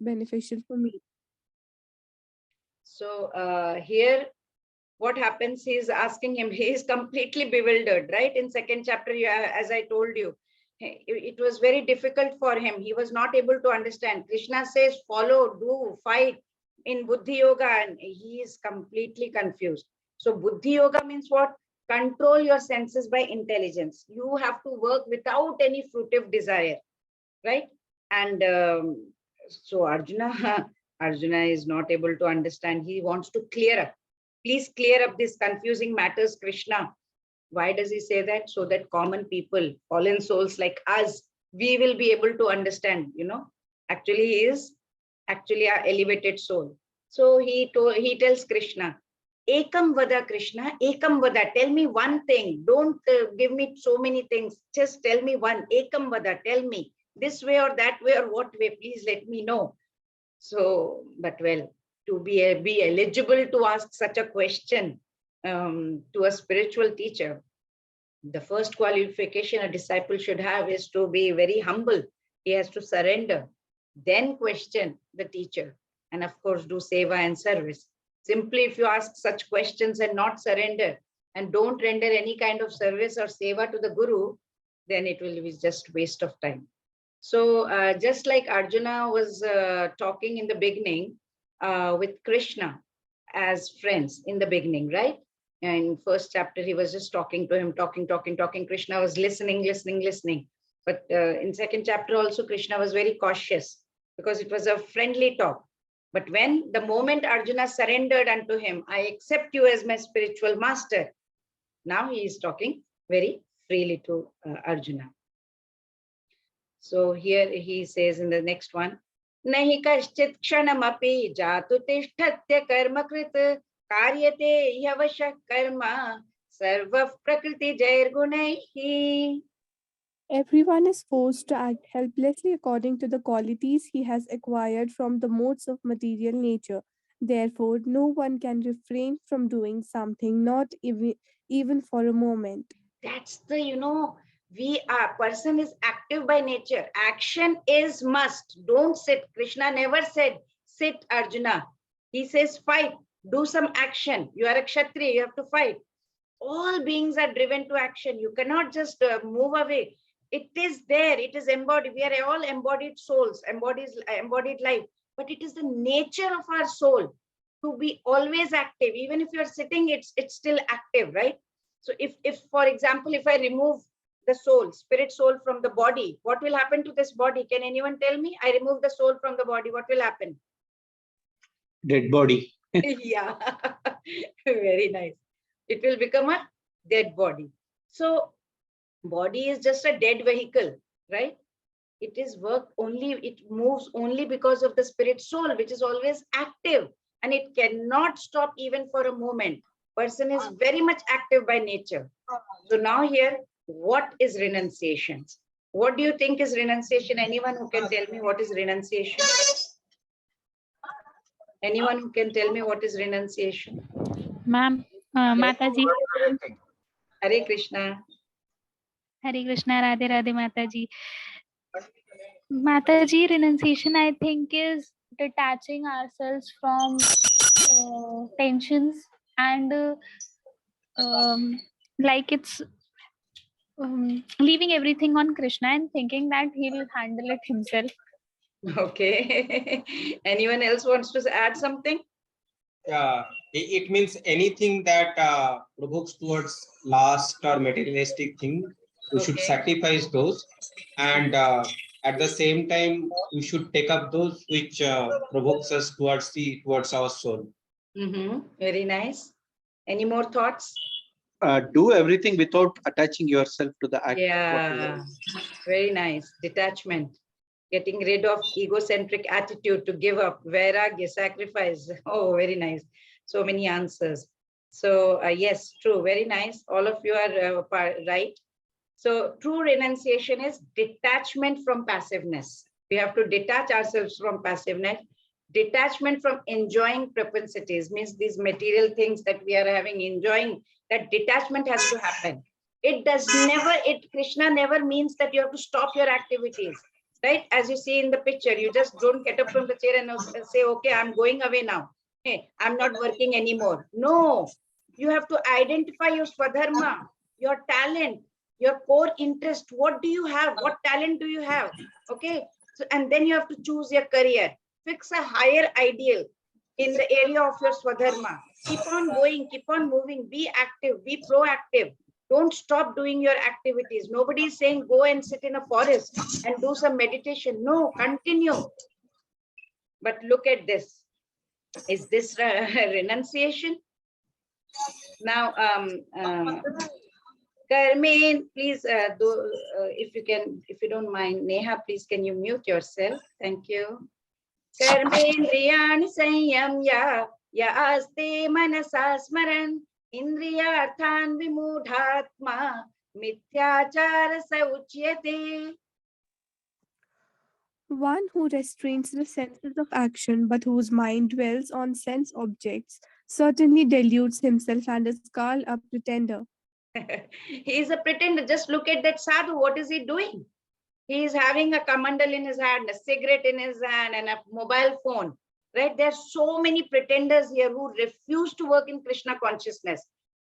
beneficial for me. So here, what happens? He is asking him. He is completely bewildered, right? In second chapter, as I told you, it was very difficult for him. He was not able to understand. Krishna says, follow, do, fight in Buddhi Yoga, and he is completely confused. So Buddhi Yoga means what? Control your senses by intelligence. You have to work without any fruitive desire, right? And so Arjuna is not able to understand. He wants to clear up. Please clear up these confusing matters, Krishna. Why does he say that? So that common people, fallen souls like us, we will be able to understand, actually he is actually our elevated soul. So he tells Krishna, Ekam Vada Krishna, Ekam Vada, tell me one thing. Don't give me so many things. Just tell me one. Ekam Vada, tell me this way or that way or what way, please let me know. So, but well, to be eligible to ask such a question to a spiritual teacher, the first qualification a disciple should have is to be very humble. He has to surrender, then question the teacher, and of course do seva and service. Simply if you ask such questions and not surrender and don't render any kind of service or seva to the guru, then it will be just waste of time. So just like Arjuna was talking in the beginning with Krishna as friends in the beginning, right? In first chapter, he was just talking to him, talking. Krishna was listening. But in second chapter also, Krishna was very cautious because it was a friendly talk. But when the moment Arjuna surrendered unto him, I accept you as my spiritual master. Now he is talking very freely to Arjuna. So here he says in the next one, Nahi kaschit kshanamapi jatu tishthatya karma krit karyate yavasha karma sarva prakriti jair gunaihi. Everyone is forced to act helplessly according to the qualities he has acquired from the modes of material nature. Therefore, no one can refrain from doing something, not even for a moment. That's the, person is active by nature. Action is must. Don't sit. Krishna never said, sit, Arjuna. He says, fight, do some action. You are a Kshatriya, you have to fight. All beings are driven to action. You cannot just move away. It is there. It is embodied. We are all embodied souls, embodied life. But it is the nature of our soul to be always active. Even if you are sitting, it's still active, right? So if for example, if I remove the soul, spirit soul from the body, what will happen to this body? Can anyone tell me? I remove the soul from the body. What will happen? Dead body. Yeah, very nice. It will become a dead body. So body is just a dead vehicle, right? It is work only, it moves only because of the spirit soul, which is always active, and it cannot stop even for a moment. Person is very much active by nature. So now here, what is renunciation? What do you think is renunciation? Anyone who can tell me what is renunciation? Anyone who can tell me what is renunciation? Ma'am, Mataji. Hare Krishna. Hare Krishna, Radhe Radhe Mataji. Mataji, renunciation, I think, is detaching ourselves from tensions and like it's leaving everything on Krishna and thinking that he will handle it himself. Okay. Anyone else wants to add something? It means anything that provokes towards lust or materialistic thing, we should sacrifice those, and at the same time we should take up those which provokes us towards our soul. Very nice. Any more thoughts? Do everything without attaching yourself to the act. Yeah, very nice. Detachment. Getting rid of egocentric attitude, to give up, vairagya, sacrifice. Oh, very nice. So many answers. So yes, true, very nice. All of you are right. So true renunciation is detachment from passiveness. We have to detach ourselves from passiveness. Detachment from enjoying propensities means these material things that we are having, enjoying, that detachment has to happen. Krishna never means that you have to stop your activities. right? As you see in the picture, you just don't get up from the chair and say, okay, I'm going away now. Hey, I'm not working anymore. No, you have to identify your swadharma, your talent, your core interest. What do you have? What talent do you have? Okay. So, and then you have to choose your career. Fix a higher ideal in the area of your swadharma. Keep on going, keep on moving, be active, be proactive. Don't stop doing your activities. Nobody is saying go and sit in a forest and do some meditation. No, continue. But look at this. Is this renunciation? Now, Carmen, please if you don't mind, Neha, please can you mute yourself? Thank you. Karmendriyan sanyamya yaste manasa smaran indriyarthan vimudhatma mithyachara sauchyate. One who restrains the senses of action but whose mind dwells on sense objects certainly deludes himself and is called a pretender. He is a pretender. Just look at that sadhu. What is he doing? He is having a kamandal in his hand, a cigarette in his hand, and a mobile phone. Right? There are so many pretenders here who refuse to work in Krishna consciousness,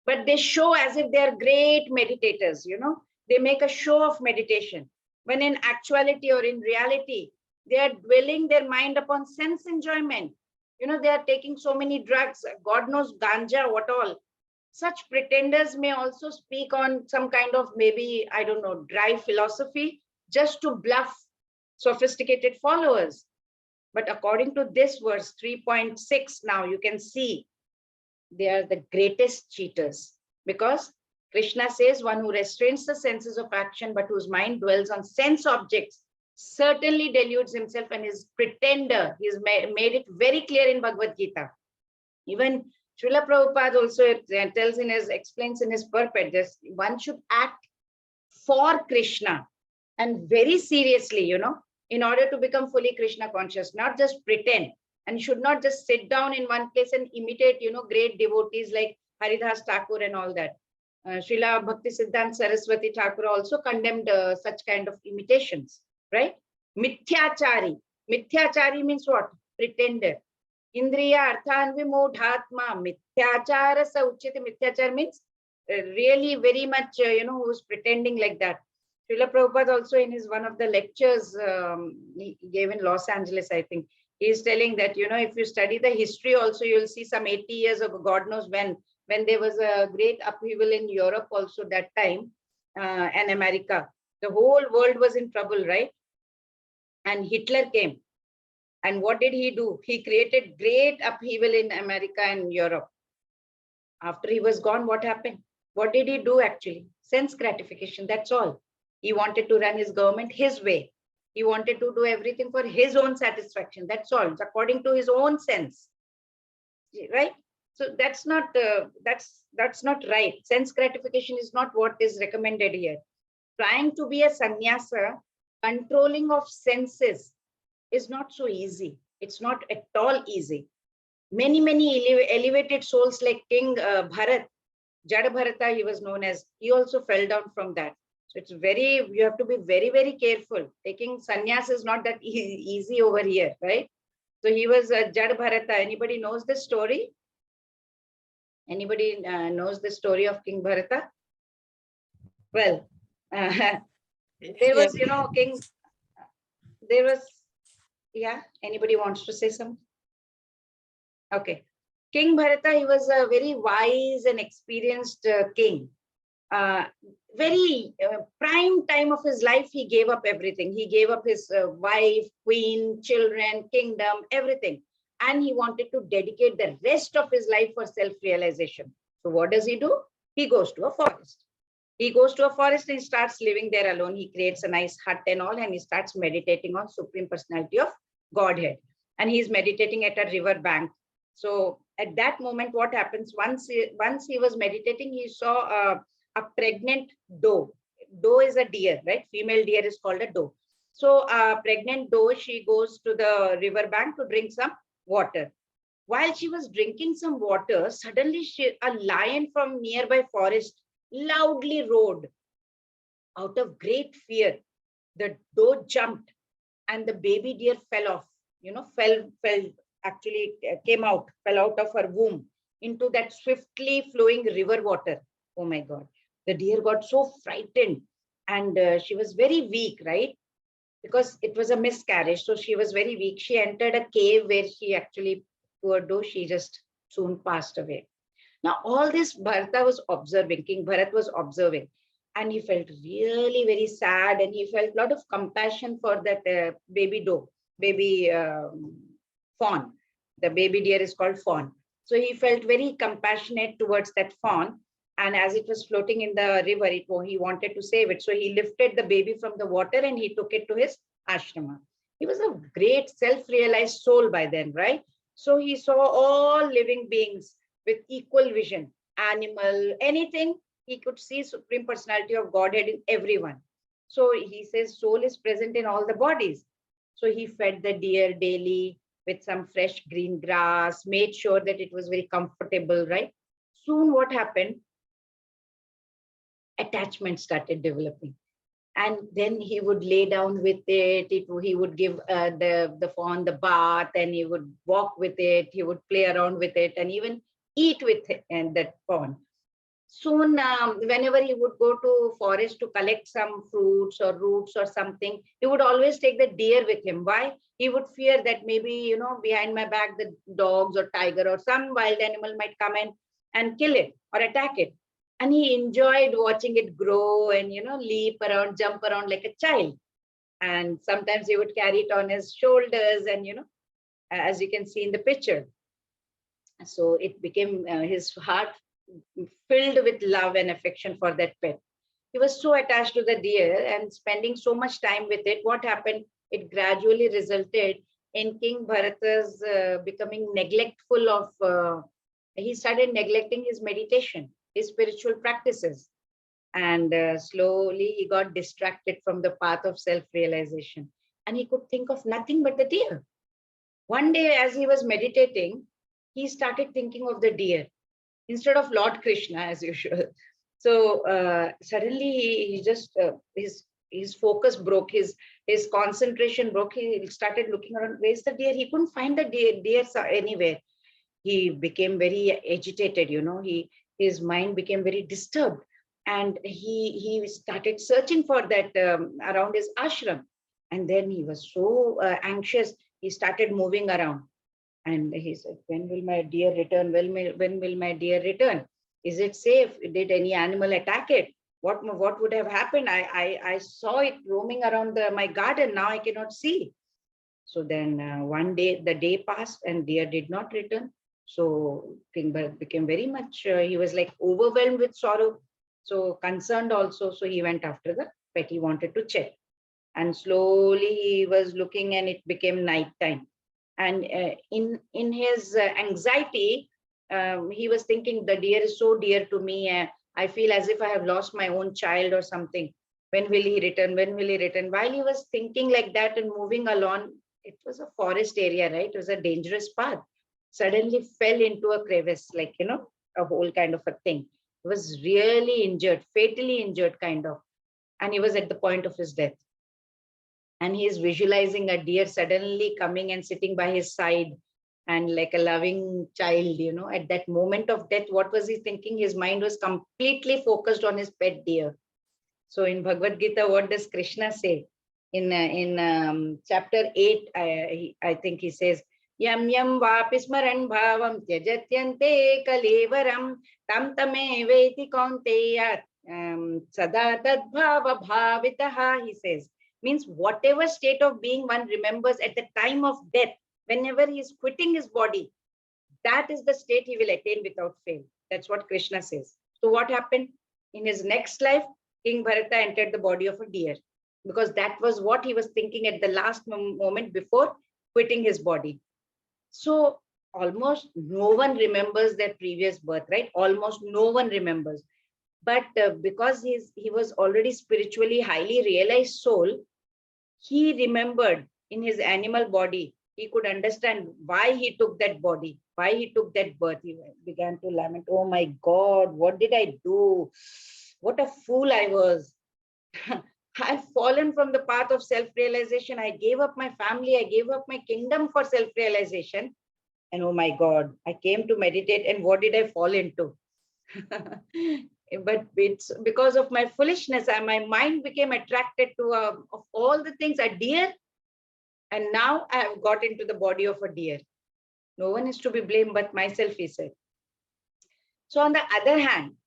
but they show as if they are great meditators. You know, they make a show of meditation, when in actuality or in reality, they are dwelling their mind upon sense enjoyment. You know, they are taking so many drugs, God knows, ganja, what all. Such pretenders may also speak on some kind of, maybe, I don't know, dry philosophy, just to bluff sophisticated followers. But according to this verse 3.6, now you can see they are the greatest cheaters, because Krishna says one who restrains the senses of action but whose mind dwells on sense objects certainly deludes himself and is pretender. He's made it very clear in Bhagavad Gita. Even Srila Prabhupada also explains in his purport, this one should act for Krishna and very seriously, you know, in order to become fully Krishna conscious, not just pretend, and should not just sit down in one place and imitate, you know, great devotees like Haridas Thakur and all that. Srila Bhakti Siddhanta Saraswati Thakur also condemned such kind of imitations, right? Mithyachari. Mithyachari means what? Pretender. Indriya Arthan Vimudhatma Mithyachara Sauchyate. Mithyachara means really very much, you know, who's pretending like that. Srila Prabhupada also in his one of the lectures he gave in Los Angeles, I think, he's telling that, you know, if you study the history also, you'll see some 80 years ago, God knows when there was a great upheaval in Europe also that time, and America. The whole world was in trouble, right? And Hitler came. And what did he do? He created great upheaval in America and Europe. After he was gone, what happened? What did he do actually? Sense gratification, that's all. He wanted to run his government his way. He wanted to do everything for his own satisfaction. That's all, according to his own sense, right? So that's not right. Sense gratification is not what is recommended here. Trying to be a sannyasa, controlling of senses, is not so easy. It's not at all easy. Many elevated souls like King Bharat, Jada Bharata, he was known as. He also fell down from that. So it's you have to be very, very careful. Taking sannyas is not that easy over here, right? So he was Jada Bharata. Anybody knows this story? Anybody knows the story of King Bharata? Well, there was, you know, yeah, anybody wants to say something? Okay. King Bharata, he was a very wise and experienced king. Very prime time of his life, he gave up everything. He gave up his wife, queen, children, kingdom, everything. And he wanted to dedicate the rest of his life for self-realization. So what does he do? He goes to a forest. He goes to a forest and starts living there alone. He creates a nice hut and all, and he starts meditating on Supreme Personality of Godhead. And he's meditating at a river bank. So at that moment, what happens? Once he was meditating, he saw a pregnant doe. Doe is a deer, right? Female deer is called a doe. So a pregnant doe, she goes to the river bank to drink some water. While she was drinking some water, suddenly a lion from nearby forest loudly roared. Out of great fear, the doe jumped and the baby deer fell off, actually fell out of her womb into that swiftly flowing river water. Oh my God. The deer got so frightened, and she was very weak, right? Because it was a miscarriage. So she was very weak. She entered a cave where she actually, poor doe, she just soon passed away. Now, all this Bharata was observing, King Bharat was observing, and he felt really very sad, and he felt a lot of compassion for that baby doe, baby fawn. The baby deer is called fawn. So he felt very compassionate towards that fawn. And as it was floating in the river, he wanted to save it. So he lifted the baby from the water and he took it to his ashrama. He was a great self-realized soul by then, right? So he saw all living beings with equal vision, animal, anything. He could see Supreme Personality of Godhead in everyone. So he says soul is present in all the bodies. So he fed the deer daily with some fresh green grass, made sure that it was very comfortable, right? Soon what happened? Attachment started developing. And then he would lay down with it. He would give the fawn the bath, and he would walk with it. He would play around with it, and even eat with it, and that fawn. Soon, whenever he would go to forest to collect some fruits or roots or something, he would always take the deer with him. Why? He would fear that maybe, behind my back, the dogs or tiger or some wild animal might come in and kill it or attack it. And he enjoyed watching it grow and, leap around, jump around like a child. And sometimes he would carry it on his shoulders and, as you can see in the picture. So it became his heart filled with love and affection for that pet. He was so attached to the deer and spending so much time with it. What happened? It gradually resulted in King Bharata's becoming neglectful of, he started neglecting his meditation, his spiritual practices. And slowly he got distracted from the path of self-realization. And he could think of nothing but the deer. One day as he was meditating, he started thinking of the deer instead of Lord Krishna as usual. So suddenly he just his focus broke, his concentration broke. He started looking around. Where's the deer? He couldn't find the deer anywhere. He became very agitated. His mind became very disturbed, and he started searching for that around his ashram. And then he was so anxious. He started moving around. And he said, when will my deer return? When will my deer return? Is it safe? Did any animal attack it? What would have happened? I saw it roaming around my garden. Now I cannot see. So then one day, the day passed and deer did not return. So King Bharat became very much, he was like overwhelmed with sorrow. So concerned also. So he went after the pet. He wanted to check. And slowly he was looking and it became night time. And in his anxiety, he was thinking the deer is so dear to me. I feel as if I have lost my own child or something. When will he return? When will he return? While he was thinking like that and moving along, it was a forest area, right? It was a dangerous path. Suddenly fell into a crevice, like, a whole kind of a thing. He was really injured, fatally injured kind of. And he was at the point of his death. And he's visualizing a deer suddenly coming and sitting by his side and like a loving child, at that moment of death. What was he thinking? His mind was completely focused on his pet deer. So in Bhagavad Gita, what does Krishna say? In chapter 8, I think he says, Yam yam vapismaran bhavam tyajatyante kalevaram tam tame veti kaunteya sada tad bhava bhavitaha, he says. Means whatever state of being one remembers at the time of death, whenever he is quitting his body, that is the state he will attain without fail. That's what Krishna says. So what happened? In his next life, King Bharata entered the body of a deer, because that was what he was thinking at the last moment before quitting his body. So almost no one remembers their previous birth, right? Almost no one remembers. But because he was already spiritually highly realized soul, he remembered in his animal body. He could understand why he took that body, why he took that birth. He began to lament, oh my God, what did I do? What a fool I was. I've fallen from the path of self-realization. I gave up my family. I gave up my kingdom for self-realization. And oh my God, I came to meditate. And what did I fall into? But it's because of my foolishness, and my mind became attracted to of all the things a deer. And now I have got into the body of a deer. No one is to be blamed but myself, he said. So on the other hand,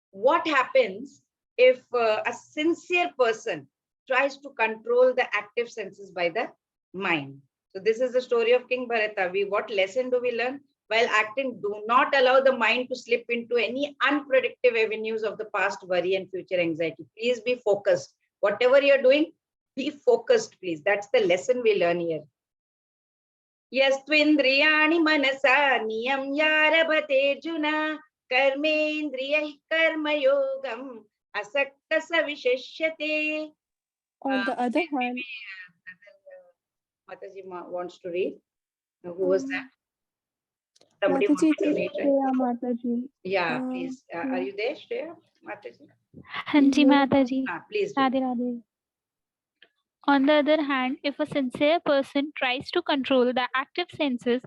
what happens if a sincere person tries to control the active senses by the mind? So this is the story of King Bharata. What lesson do we learn? While acting, do not allow the mind to slip into any unpredictable avenues of the past worry and future anxiety. Please be focused. Whatever you're doing, be focused, please. That's the lesson we learn here. Yastvindriyani manasa niyam yarabhate juna karmendriya karma yogam asakta savisheshyate. On the other hand, Mataji wants to read. Who was that? Somebody Mataji, wanted to read, right? Shreya Mataji. Yeah, please. Are you there, Shreya Mataji? Hanji Mataji. Please do. Radhe Radhe. On the other hand, if a sincere person tries to control the active senses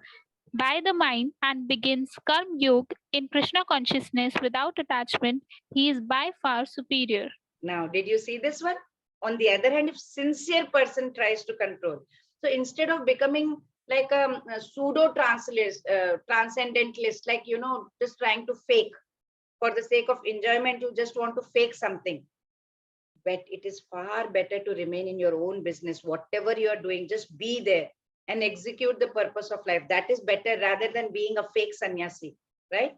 by the mind and begins Karma Yoga in Krishna consciousness without attachment, he is by far superior. Now, did you see this one? On the other hand, if sincere person tries to control, so instead of becoming like a pseudo transcendentalist, like, you know, just trying to fake for the sake of enjoyment, you just want to fake something. But it is far better to remain in your own business. Whatever you are doing, just be there and execute the purpose of life. That is better rather than being a fake sannyasi, right?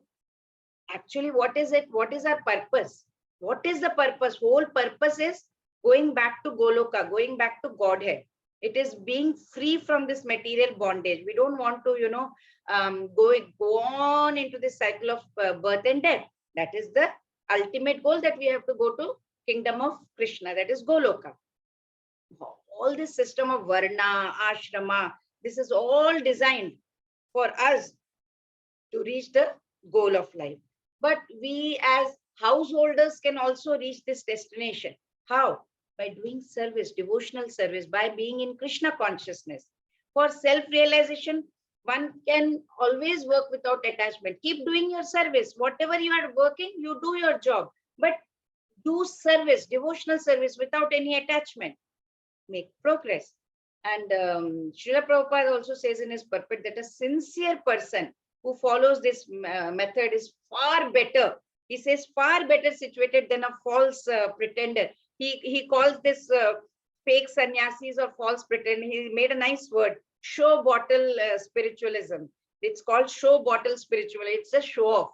Actually, what is it? What is our purpose? What is the purpose? Whole purpose is going back to Goloka, going back to Godhead. It is being free from this material bondage. We don't want to, you know, go on into this cycle of birth and death. That is the ultimate goal, that we have to go to kingdom of Krishna, that is Goloka. All this system of Varna, Ashrama, this is all designed for us to reach the goal of life. But we as householders can also reach this destination. How? By doing service, devotional service, by being in Krishna consciousness. For self-realization, one can always work without attachment. Keep doing your service. Whatever you are working, you do your job. But do service, devotional service without any attachment. Make progress. And Srila Prabhupada also says in his purport that a sincere person who follows this method is far better. He says far better situated than a false pretender. He calls this fake sannyasis or false pretender. He made a nice word, show bottle spiritualism. It's called show bottle spiritualism. It's a show off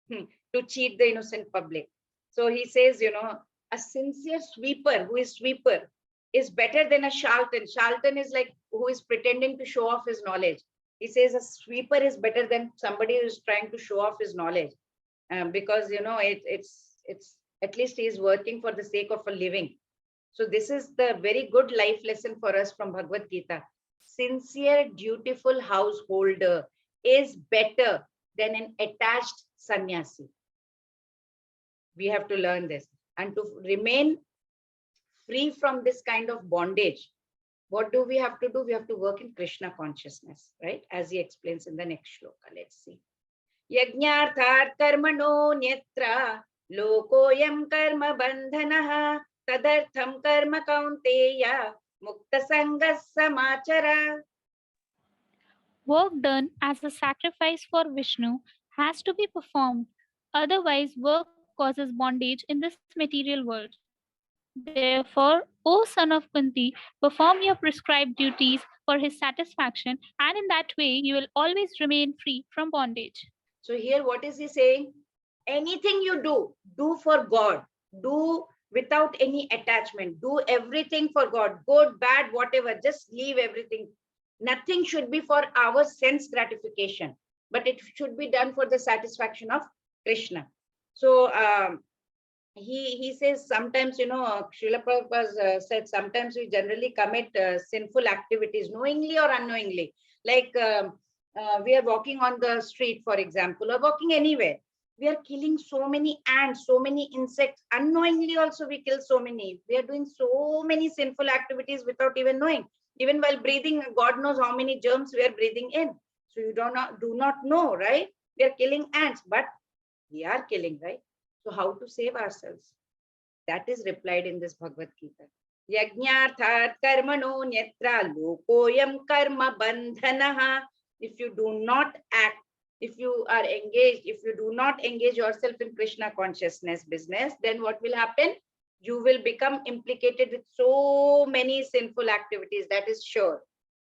to cheat the innocent public. So he says, you know, a sincere sweeper who is sweeper is better than a charlatan. Charlatan is like who is pretending to show off his knowledge. He says a sweeper is better than somebody who is trying to show off his knowledge, because, you know, it's at least he is working for the sake of a living. So this is the very good life lesson for us from Bhagavad Gita. Sincere, dutiful householder is better than an attached sannyasi. We have to learn this. And to remain free from this kind of bondage, what do we have to do? We have to work in Krishna consciousness, right? As he explains in the next shloka. Let's see. Yajñarthat karmano nyatra lokoyam karma bandhanaha tadartham karma kaunteya mukta sangas samachara. Work done as a sacrifice for Vishnu has to be performed. Otherwise, work causes bondage in this material world. Therefore, O son of Kunti, perform your prescribed duties for his satisfaction, and in that way you will always remain free from bondage. So here, what is he saying? Anything you do, do for God. Do without any attachment. Do everything for God. Good, bad, whatever. Just leave everything. Nothing should be for our sense gratification, but it should be done for the satisfaction of Krishna. So he says sometimes, you know, Srila Prabhupada said sometimes we generally commit sinful activities knowingly or unknowingly. Like we are walking on the street, for example, or walking anywhere. We are killing so many ants, so many insects. Unknowingly also we kill so many. We are doing so many sinful activities without even knowing. Even while breathing, God knows how many germs we are breathing in. So you do not know, right? We are killing ants, but we are killing, right? So how to save ourselves? That is replied in this Bhagavad Gita. Yajnarthat karmano nyatra lokoyam karma bandhanaha. If you do not act, if you are engaged, if you do not engage yourself in Krishna consciousness business, then what will happen? You will become implicated with so many sinful activities. That is sure.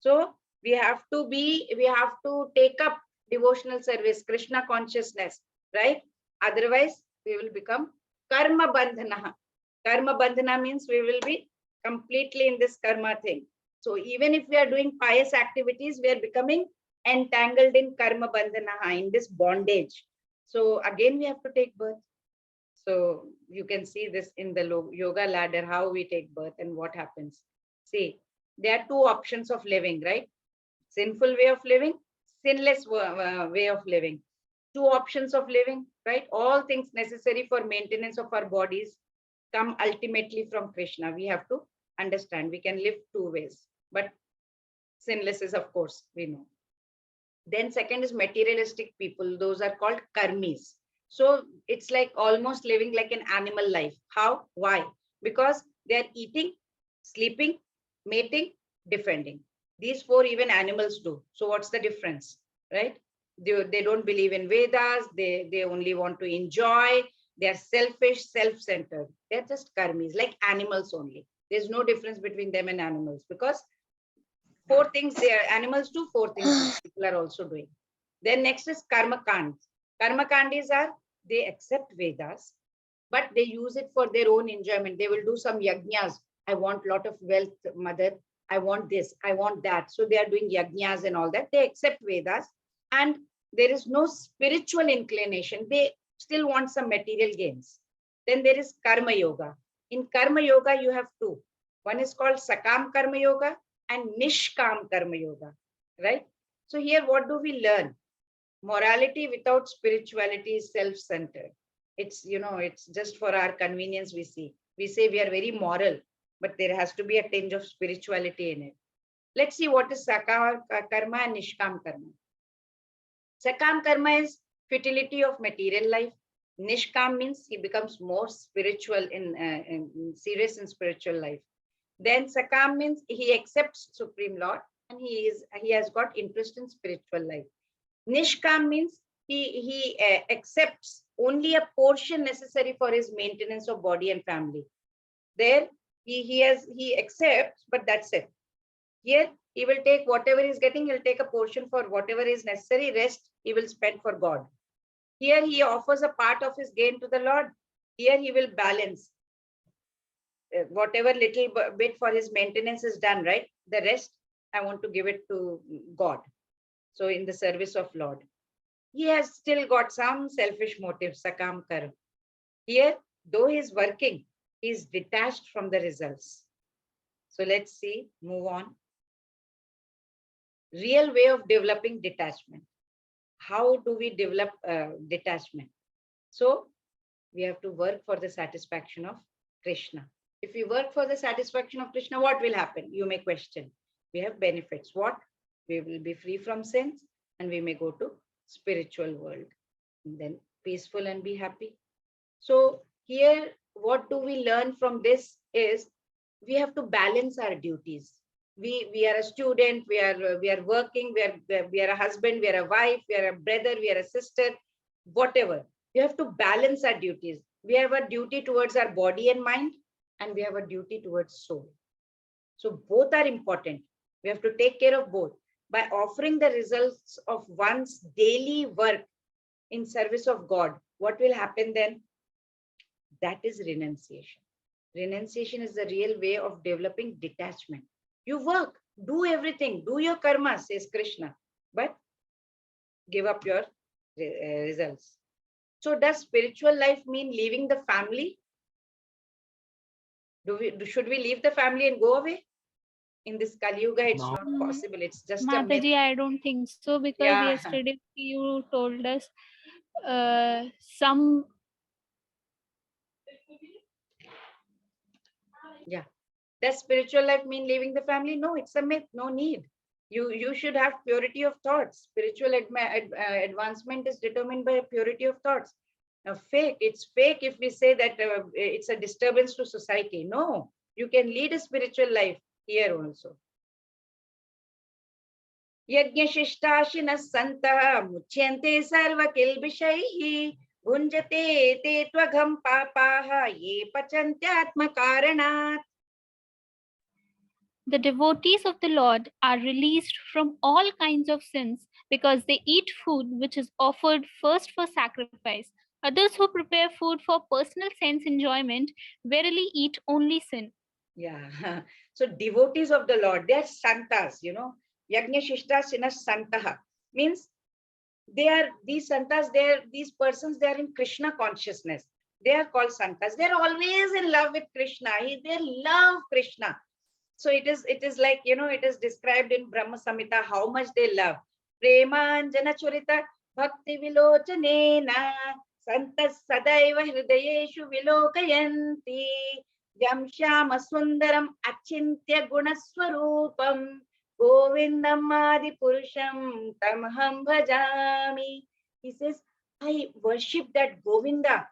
So we have to take up devotional service, Krishna consciousness, right? Otherwise, we will become karma bandhana. Karma bandhana means we will be completely in this karma thing. So even if we are doing pious activities, we are becoming entangled in karma bandhana, in this bondage. So again, we have to take birth. So you can see this in the yoga ladder, how we take birth and what happens. See, there are two options of living, right? Sinful way of living, sinless way of living. Two options of living, right? All things necessary for maintenance of our bodies come ultimately from Krishna. We have to understand we can live two ways, but sinless is, of course, we know. Then second is materialistic people. Those are called karmis. So it's like almost living like an animal life. How? Why? Because they are eating, sleeping, mating, defending. These four even animals do. So what's the difference, right? They don't believe in Vedas. They only want to enjoy. They're selfish, self-centered. They're just karmis, like animals only. There's no difference between them and animals, because four things they are animals do, four things these people are also doing. Then next is karma kand. Karma kandis are, they accept Vedas, but they use it for their own enjoyment. They will do some yajnas. I want lot of wealth, mother. I want this, I want that. So they are doing yajnas and all that. They accept Vedas, and there is no spiritual inclination. They still want some material gains. Then there is karma yoga. In karma yoga, you have two. One is called sakam karma yoga and nishkam karma yoga, right? So here, what do we learn? Morality without spirituality is self-centered. It's, it's just for our convenience. We say we are very moral, but there has to be a tinge of spirituality in it. Let's see what is sakam karma and nishkam karma. Sakam karma is futility of material life. Nishkam means he becomes more spiritual in serious in spiritual life. Then sakam means he accepts Supreme Lord, and he has got interest in spiritual life. Nishkam means he accepts only a portion necessary for his maintenance of body and family. There he accepts, but that's it. Here he will take whatever he's getting, he'll take a portion for whatever is necessary, rest he will spend for God. Here he offers a part of his gain to the Lord. Here he will balance. Whatever little bit for his maintenance is done, right? The rest, I want to give it to God. So in the service of Lord. He has still got some selfish motives, sakam karma. Here, though he is working, he is detached from the results. So let's see, move on. Real way of developing detachment. How do we develop detachment? So we have to work for the satisfaction of Krishna. If we work for the satisfaction of Krishna, what will happen? You may question. We have benefits. What? We will be free from sins, and we may go to spiritual world, and then peaceful and be happy. So here, what do we learn from this is we have to balance our duties. We are a student, we are working, we are a husband, we are a wife, we are a brother, we are a sister, whatever. We have to balance our duties. We have a duty towards our body and mind, and we have a duty towards soul. So both are important. We have to take care of both. By offering the results of one's daily work in service of God, what will happen then? That is renunciation. Renunciation is the real way of developing detachment. You work, do everything, do your karma, says Krishna, but give up your results. So does spiritual life mean leaving the family? Should we leave the family and go away? In this Kali Yuga, it's not possible. It's just a myth. Mataji, I don't think so, because Yeah. yesterday you told us Some Yeah. Does spiritual life mean leaving the family? No, it's a myth. No need. You should have purity of thoughts. Spiritual advancement is determined by purity of thoughts. Now, fake. It's fake if we say that it's a disturbance to society. No, you can lead a spiritual life here also. यज्ञशिष्टाशिनः सन्तः मुच्यन्ते सर्वकिल्बिषैः भुञ्जते ते त्वघं पापाः ये पचन्त्यात्मकारणात्. The devotees of the Lord are released from all kinds of sins because they eat food which is offered first for sacrifice. Others who prepare food for personal sense enjoyment verily eat only sin. Yeah. So devotees of the Lord, they are santas, Yajna Shishta Sinas Santaha means they are these santas, they are these persons, they are in Krishna consciousness. They are called santas. They are always in love with Krishna. They love Krishna. So it is like, it is described in Brahma Samhita how much they love. Premanjana Churita Bhakti Vilochanena Santas Sadaiva Hridayeshu Vilokayanti Yam Shama Sundaram Achintya Gunaswarupam Govindam Adi Purusham Tamaham Bhajami. He says, I worship that Govinda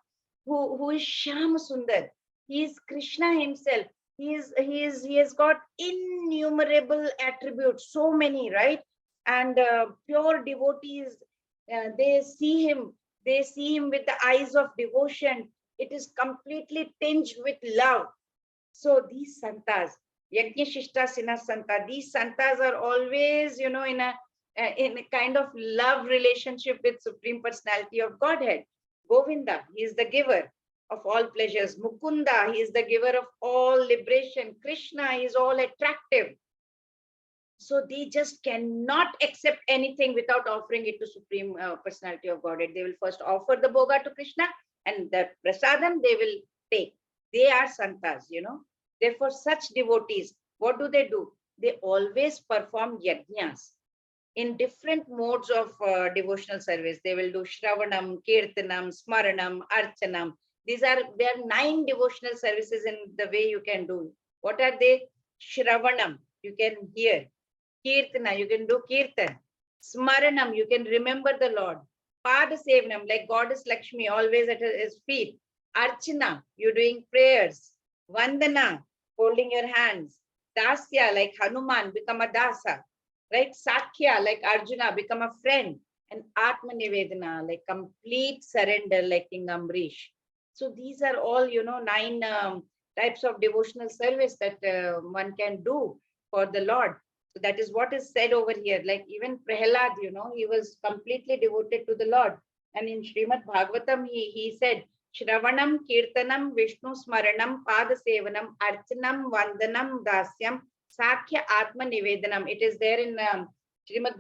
who is Shama Sundar. He is Krishna himself. He has got innumerable attributes, so many, right? And pure devotees, they see him with the eyes of devotion. It is completely tinged with love. So these santas, Yajna Shishta Sina Santa, these santas are always, in a kind of love relationship with Supreme Personality of Godhead. Govinda, he is the giver of all pleasures. Mukunda, he is the giver of all liberation. Krishna is all attractive. So they just cannot accept anything without offering it to Supreme Personality of Godhead. They will first offer the bhoga to Krishna, and the prasadam they will take. They are santas, Therefore, such devotees, what do? They always perform yajnas in different modes of devotional service. They will do Shravanam, Kirtanam, Smaranam, Archanam. There are 9 devotional services in the way you can do. What are they? Shravanam, you can hear. Kirtana, you can do Kirtan. Smaranam, you can remember the Lord. Padasevanam, like Goddess Lakshmi, always at his feet. Archana, you're doing prayers. Vandana, holding your hands. Dasya, like Hanuman, become a dasa. Right? Sakya, like Arjuna, become a friend. And Atma Nivedana, like complete surrender, like King Amrish. So these are all, 9 types of devotional service that one can do for the Lord. So that is what is said over here. Like even Prahlad, he was completely devoted to the Lord. And in Srimad Bhagavatam, he said, Shravanam, Kirtanam, Vishnu Smaranam, Padasevanam, Archanam, Vandanam, Dasyam, Sakya Atma Nivedanam. It is there in Srimad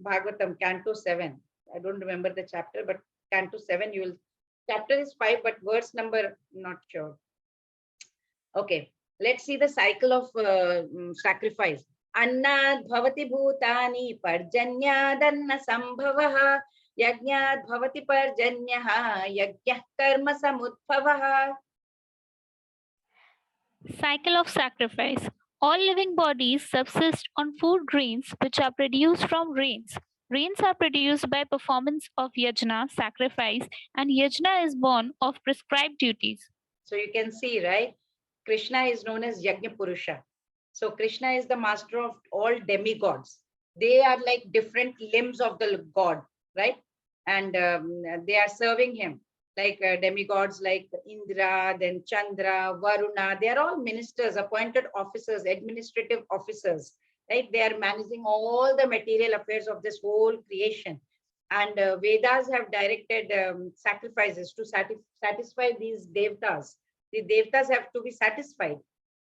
Bhagavatam, Canto 7. I don't remember the chapter, but Canto 7, chapter is 5, but verse number, not sure. Okay, let's see the cycle of sacrifice. Annad bhavati bhutani parjanyadanna sambhavah yajnad bhavati parjanyah yajnah karma samudbhavah. Cycle of sacrifice. All living bodies subsist on food grains which are produced from rains. Rains are produced by performance of yajna, sacrifice, and yajna is born of prescribed duties. So you can see, right? Krishna is known as Yajna Purusha. So Krishna is the master of all demigods. They are like different limbs of the god, right? And they are serving him. Like demigods like Indra, then Chandra, Varuna. They are all ministers, appointed officers, administrative officers, right? They are managing all the material affairs of this whole creation. And Vedas have directed sacrifices to satisfy these devtas. The devtas have to be satisfied.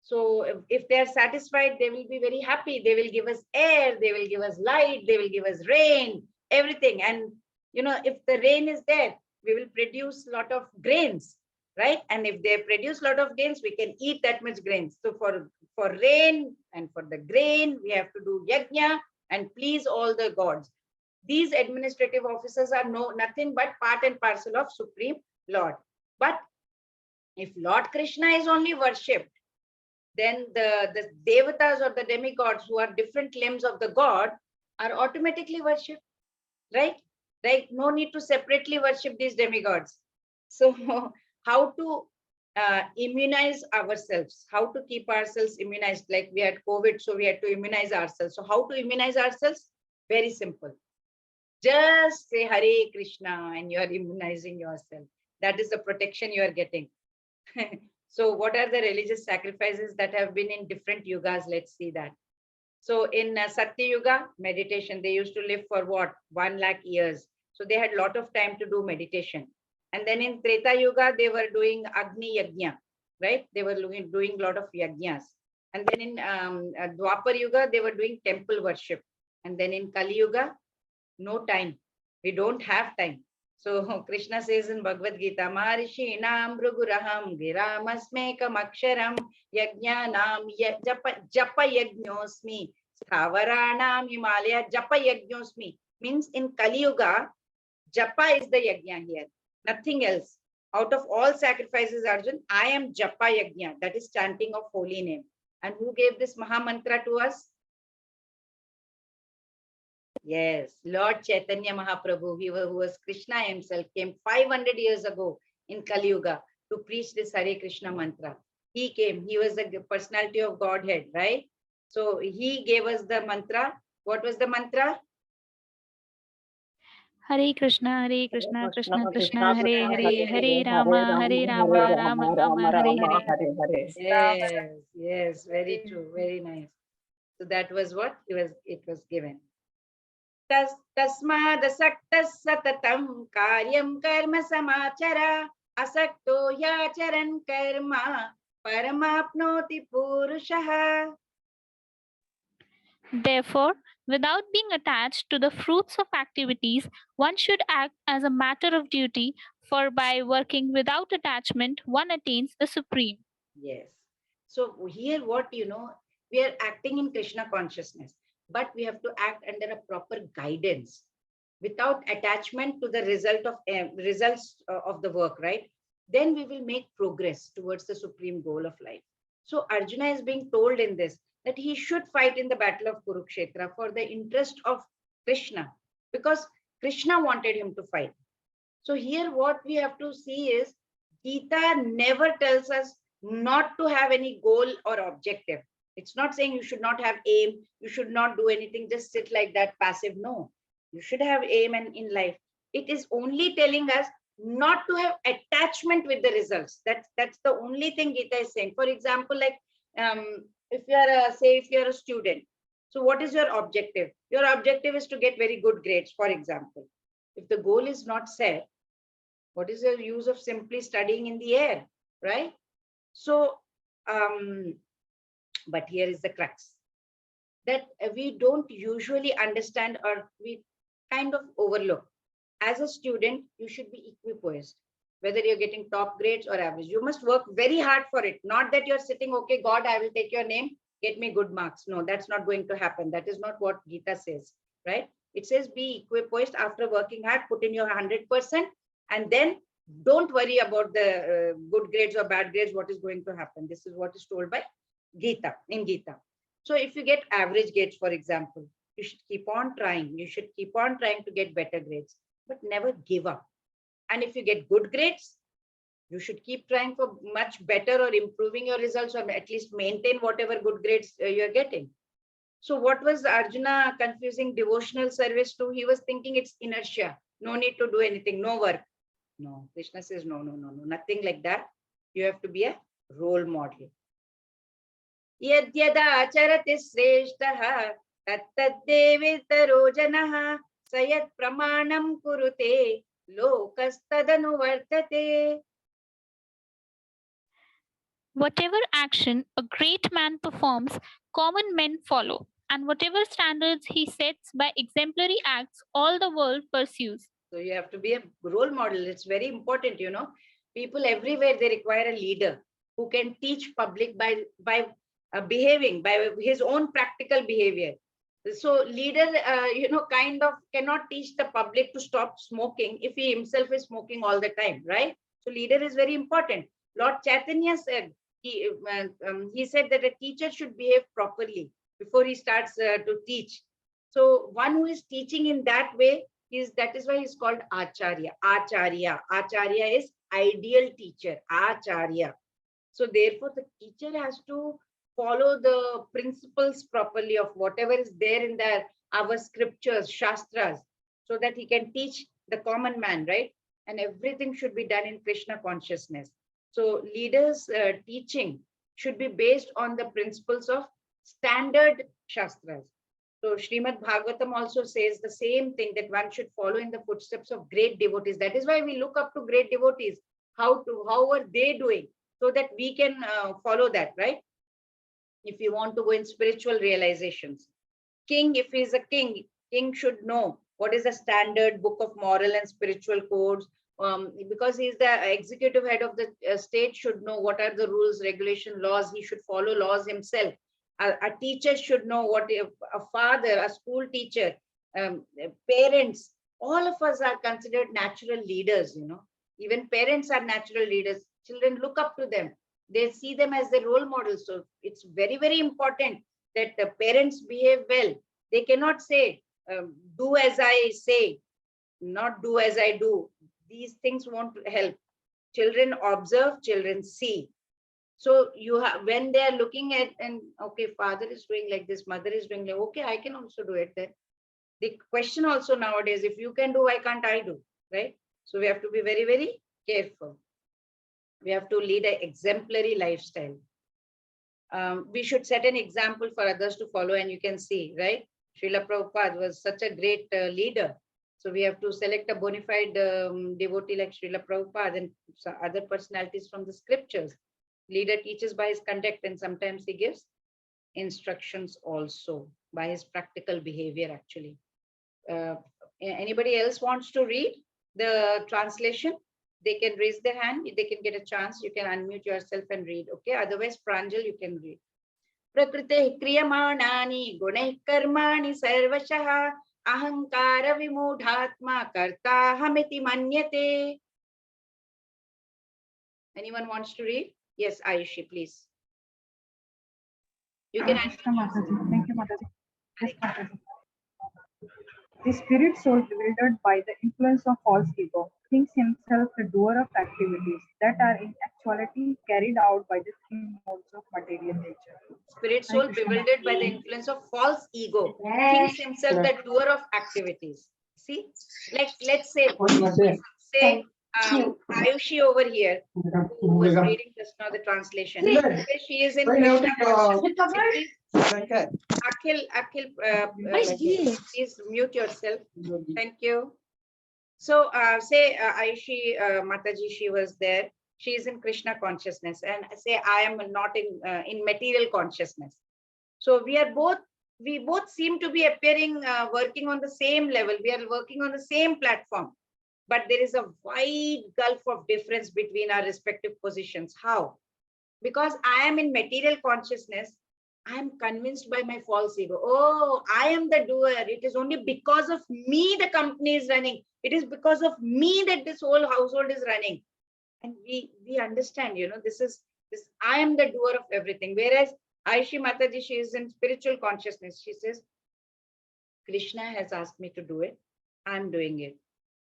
So if they are satisfied, they will be very happy. They will give us air, they will give us light, they will give us rain, everything. And if the rain is there, we will produce a lot of grains, right? And if they produce a lot of grains, we can eat that much grains. So for rain and for the grain, we have to do yajna and please all the gods. These administrative officers are nothing but part and parcel of Supreme Lord. But if Lord Krishna is only worshipped, then the devatas or the demigods who are different limbs of the god are automatically worshipped, right? Like no need to separately worship these demigods. So how to immunize ourselves, how to keep ourselves immunized? Like we had COVID, so we had to immunize ourselves. So how to immunize ourselves? Very simple. Just say Hare Krishna and you are immunizing yourself. That is the protection you are getting. So what are the religious sacrifices that have been in different yugas? Let's see that. So in Satya Yuga, meditation, they used to live for what? 1 lakh years. So they had a lot of time to do meditation. And then in Treta Yuga, they were doing Agni Yajna, right? They were doing a lot of yajnas. And then in Dwapar Yuga, they were doing temple worship. And then in Kali Yuga, no time. We don't have time. So Krishna says in Bhagavad Gita, Maharishi Nam Bhruguraham Giramasmekam Aksharam Yajnanam Japa Yajnosmi Stavaranam Himalaya Japa Yajnosmi. Means in Kali Yuga, Japa is the Yajna here. Nothing else. Out of all sacrifices, Arjun, I am Japa Yajna. That is chanting of holy name. And who gave this Maha Mantra to us? Yes, Lord Chaitanya Mahaprabhu, who was Krishna himself, came 500 years ago in Kali Yuga to preach this Hare Krishna mantra. He came, he was the personality of Godhead, right? So he gave us the mantra. What was the mantra? Hare Krishna, Krishna Krishna, Hare Hare, Hare Rama, Rama Rama, Hare Hare. Yes, yes, very true, very nice. So that was what it was given. Tasmadasaktas satatam karyam karma samachara asakto yacharan karma paramapnoti purushaha. Therefore, without being attached to the fruits of activities, one should act as a matter of duty, for by working without attachment, one attains the supreme. Yes. So here what, we are acting in Krishna consciousness, but we have to act under a proper guidance without attachment to the results of the work, right? Then we will make progress towards the supreme goal of life. So Arjuna is being told in this that he should fight in the battle of Kurukshetra for the interest of Krishna, because Krishna wanted him to fight. So here what we have to see is Gita never tells us not to have any goal or objective. It's not saying you should not have aim, you should not do anything, just sit like that passive. No, you should have aim and in life. It is only telling us not to have attachment with the results. That's the only thing Gita is saying. For example, like if you are if you're a student, so what is your objective? Your objective is to get very good grades, for example. If the goal is not set, what is the use of simply studying in the air, right? So, but here is the crux that we don't usually understand, or we kind of overlook. As a student, you should be equipoised, whether you're getting top grades or average. You must work very hard for it. Not that you're sitting, okay, God, I will take your name, get me good marks. No, that's not going to happen. That is not what Gita says, right? It says be equipoised after working hard, put in your 100%, and then don't worry about the good grades or bad grades, what is going to happen. This is what is told by Gita, in Gita. So if you get average grades, for example, you should keep on trying. You should keep on trying to get better grades, but never give up. And if you get good grades, you should keep trying for much better or improving your results, or at least maintain whatever good grades you're getting. So what was Arjuna confusing devotional service to? He was thinking it's inertia. No need to do anything, no work. No, Krishna says, no, nothing like that. You have to be a role model. Yadyada acharati shreshtaha tattaddevetaro janaha sayat pramanam kurute lokastadanu vartate. Whatever action a great man performs, common men follow, and whatever standards he sets by exemplary acts, all the world pursues. So you have to be a role model. It's very important, People everywhere, they require a leader who can teach public by behaving, by his own practical behavior. So leader, kind of cannot teach the public to stop smoking if he himself is smoking all the time, right? So leader is very important. Lord Chaitanya said, he said that a teacher should behave properly before he starts to teach. So one who is teaching in that way that is why he's called Acharya. Acharya is ideal teacher. Acharya. So therefore, the teacher has to follow the principles properly of whatever is there in our scriptures, shastras, so that he can teach the common man, right? And everything should be done in Krishna consciousness. So leaders' teaching should be based on the principles of standard shastras. So Srimad Bhagavatam also says the same thing, that one should follow in the footsteps of great devotees. That is why we look up to great devotees. How are they doing? So that we can follow that, right? If you want to go in spiritual realizations. King, if he's a king should know what is the standard book of moral and spiritual codes. Because he's the executive head of the state, should know what are the rules, regulation, laws. He should follow laws himself. A teacher should know what a father, a school teacher, parents, all of us are considered natural leaders. Even parents are natural leaders. Children look up to them. They see them as their role models. So it's very, very important that the parents behave well. They cannot say, do as I say, not do as I do. These things won't help. Children observe, children see. So you have, when they are looking at, and okay, father is doing like this, mother is doing like, okay, I can also do it then. The question also nowadays, if you can do, why can't I do, right? So we have to be very, very careful. We have to lead an exemplary lifestyle. We should set an example for others to follow, and you can see, right? Srila Prabhupada was such a great leader. So we have to select a bona fide devotee like Srila Prabhupada and some other personalities from the scriptures. Leader teaches by his conduct, and sometimes he gives instructions also by his practical behavior, actually. Anybody else wants to read the translation? They can raise their hand. They can get a chance. You can unmute yourself and read. Okay. Otherwise, Pranjal, you can read. Prakrite kriyamanani guneh karmani sarvashah ahankara vimudhatma karta hamiti manyate. Anyone wants to read? Yes, Ayushi, please. You can Krishna Mataji. Thank you, Mataji. Yes, Mataji. The spirit soul bewildered by the influence of false ego thinks himself the doer of activities that are in actuality carried out by the three modes of material nature. Spirit soul bewildered by the influence of false ego thinks himself the doer of activities. See, like let's say Ayushi over here, who was reading just now the translation. She is in Krishna consciousness. Akhil, please mute yourself. Thank you. So say Ayushi Mataji, she was there. She is in Krishna consciousness, and say I am not in material consciousness. So we both seem to be appearing working on the same level. We are working on the same platform, but there is a wide gulf of difference between our respective positions. How? Because I am in material consciousness, I am convinced by my false ego. Oh, I am the doer. It is only because of me the company is running. It is because of me that this whole household is running. And we understand, this I am the doer of everything. Whereas Aishi Mataji, she is in spiritual consciousness. She says, Krishna has asked me to do it. I'm doing it.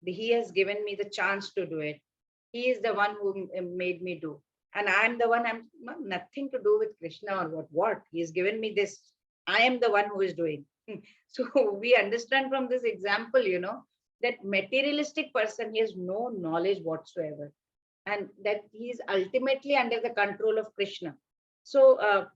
He has given me the chance to do it. He is the one who made me do. And I'm the one, I'm nothing to do with Krishna or what. He has given me this. I am the one who is doing. So we understand from this example, that materialistic person, he has no knowledge whatsoever. And that he is ultimately under the control of Krishna. So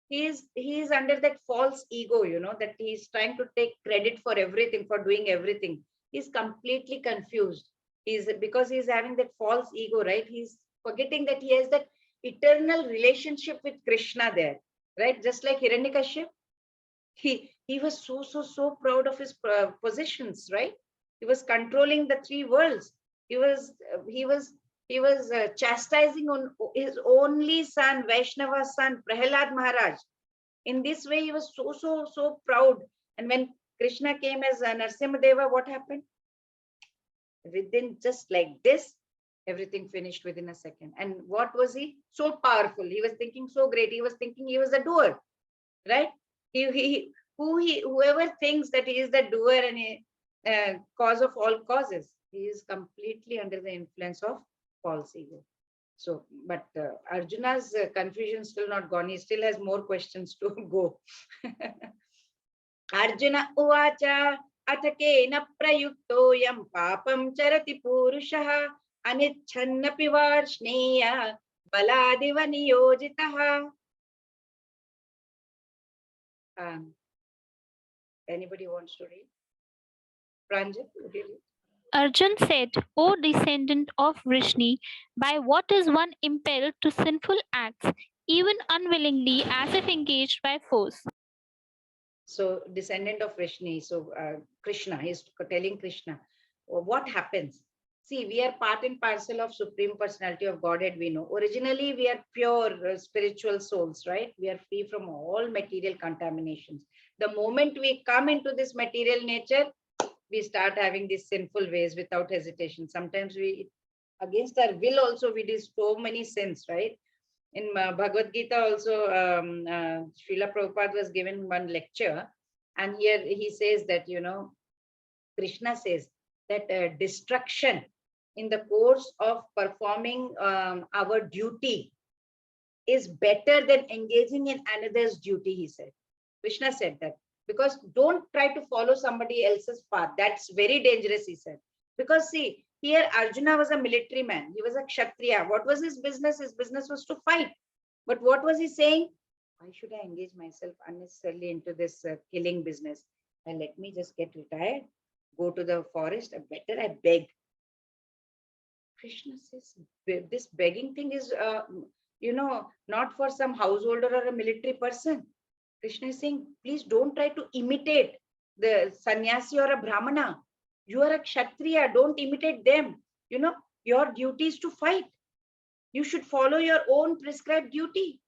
he is under that false ego, that he is trying to take credit for everything, for doing everything. He's completely confused. Because he's having that false ego, right? He's forgetting that he has that eternal relationship with Krishna there, right? Just like Hiranyakashipu, he was so proud of his positions, right? He was controlling the three worlds. He was chastising on his only son, Vaishnava son, Prahlad Maharaj. In this way, he was so proud. And when Krishna came as Narasimha, what happened? Within just like this, everything finished within a second. And what was he? So powerful. He was thinking so great. He was thinking he was a doer, right? Whoever thinks that he is the doer and a cause of all causes, he is completely under the influence of false ego. So, but Arjuna's confusion still not gone. He still has more questions to go. Arjuna uvacha athakena prayuktoyam papam charati purushah anichannapi varshneya baladiva niyojitah. Anybody wants to read? Pranjit, would you read? Arjun said, O descendant of Vrishni, by what is one impelled to sinful acts, even unwillingly, as if engaged by force? So, descendant of Vrishni, so Krishna, he's telling Krishna, what happens? See, we are part and parcel of Supreme Personality of Godhead, we know. Originally, we are pure spiritual souls, right? We are free from all material contaminations. The moment we come into this material nature, we start having these sinful ways without hesitation. Sometimes we, against our will also, we do so many sins, right? In Bhagavad Gita also, Srila Prabhupada was given one lecture, and here he says that, Krishna says that destruction in the course of performing our duty is better than engaging in another's duty, he said. Krishna said that. Because don't try to follow somebody else's path. That's very dangerous, he said. Because see, here Arjuna was a military man. He was a Kshatriya. What was his business? His business was to fight. But what was he saying? Why should I engage myself unnecessarily into this killing business? And let me just get retired, go to the forest. Better I beg. Krishna says, this begging thing is, not for some householder or a military person. Krishna is saying, please don't try to imitate the sannyasi or a brahmana. You are a kshatriya, don't imitate them. Your duty is to fight. You should follow your own prescribed duty.